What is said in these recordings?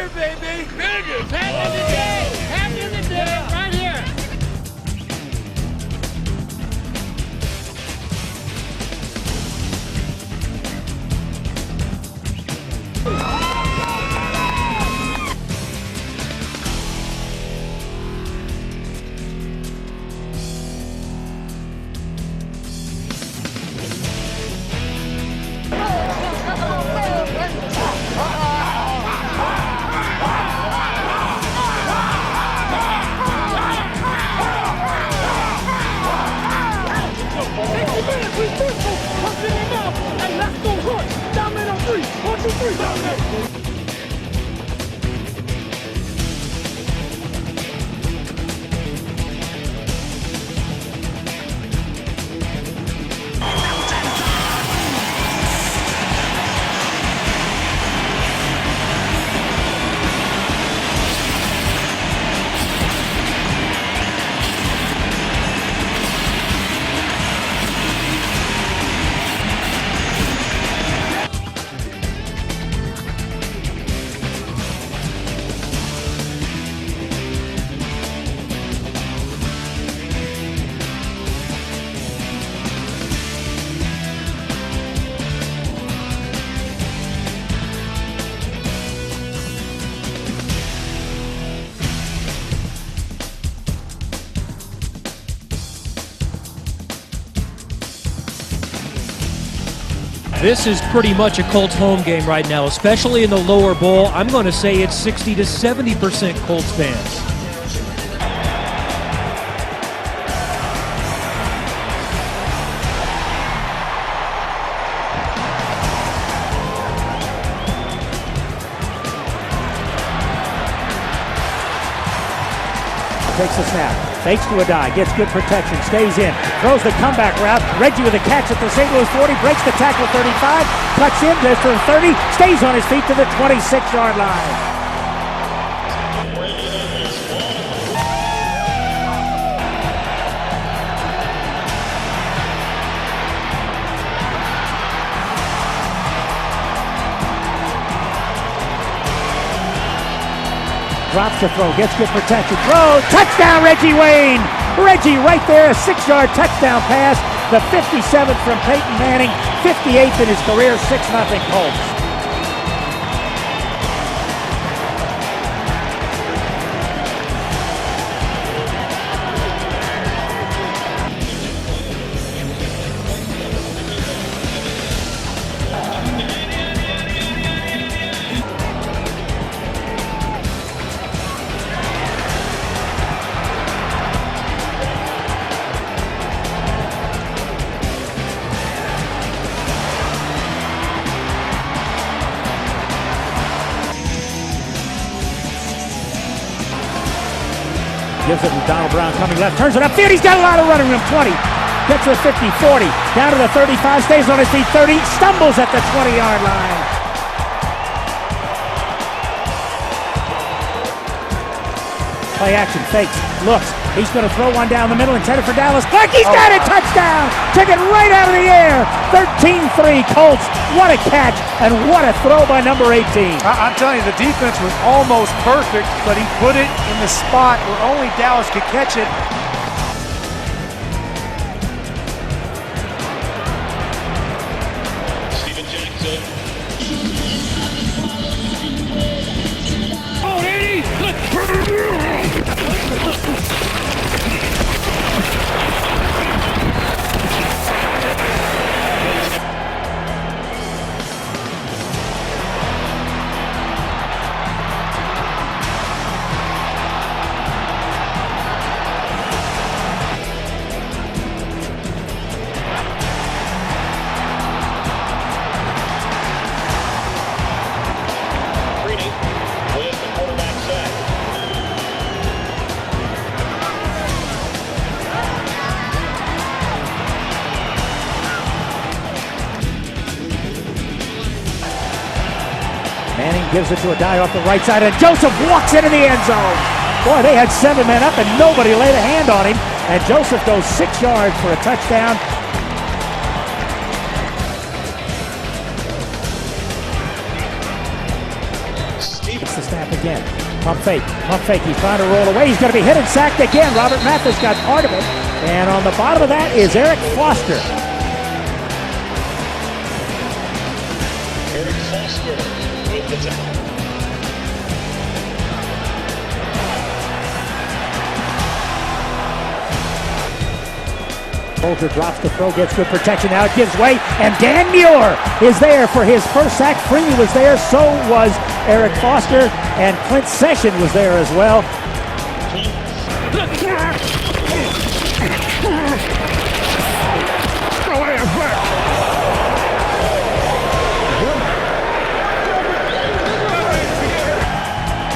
here, baby. Vegas. Hand in the day. Hand in the day. Right here. This is pretty much a Colts home game right now, especially in the lower bowl. I'm going to say it's 60 to 70% Colts fans. Takes the snap, fakes to a die, gets good protection, stays in, throws the comeback route. Reggie with a catch at the St. Louis 40, breaks the tackle 35, cuts in, gets to the 30, stays on his feet to the 26-yard line. Drops the throw, gets good protection, throws, touchdown Reggie Wayne! Reggie right there, a 6-yard touchdown pass. The 57th from Peyton Manning, 58th in his career, 6-0 Colts. Gives it to Donald Brown coming left, turns it upfield, he's got a lot of running room, 20, gets to the 50, 40, down to the 35, stays on his feet, 30, stumbles at the 20-yard line. Play action, fakes, looks, he's going to throw one down the middle, intended for Dallas Clark, he's got it, touchdown! Took it right out of the air, 13-3 Colts, what a catch, and what a throw by number 18. I'm telling you, the defense was almost perfect, but he put it in the spot where only Dallas could catch it. Steven Jackson. Oh, 80! Manning gives it to a guy off the right side, and Joseph walks into the end zone. Boy, they had 7 men up, and nobody laid a hand on him. And Joseph goes 6 yards for a touchdown. It's the the snap again. Pump fake. He's trying to roll away. He's going to be hit and sacked again. Robert Mathis got part of it. And on the bottom of that is Eric Foster. Eric Foster with the tackle. Bolger drops the throw, gets good protection. Now it gives way, and Dan Muir is there for his first sack. Freeney was there, so was Eric Foster, and Clint Session was there as well.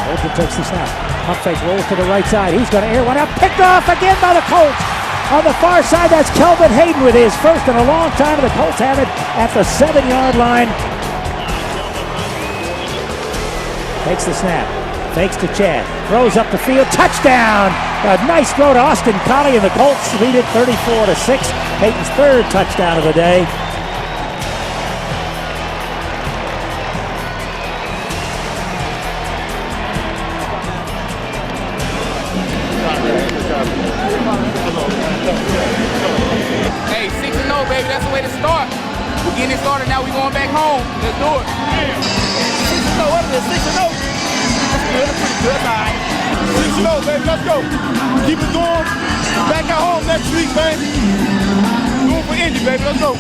Bolger takes the snap. Pump fake, rolls to the right side. He's going to air one out. Picked off again by the Colts. On the far side, that's Kelvin Hayden with his first in a long time. The Colts have it at the 7-yard line. Takes the snap. Fakes to Chad. Throws up the field. Touchdown! A nice throw to Austin Collie, and the Colts lead it 34-6. Hayden's third touchdown of the day. Hey, 6-0, baby. That's the way to start. We're getting it started now. We're going back home. Let's do it. 6-0. What is it? 6-0. That's good. That's pretty good. All right. 6-0, baby. Let's go. Keep it going. Back at home next week, baby. Do it for Indy, baby. Let's go.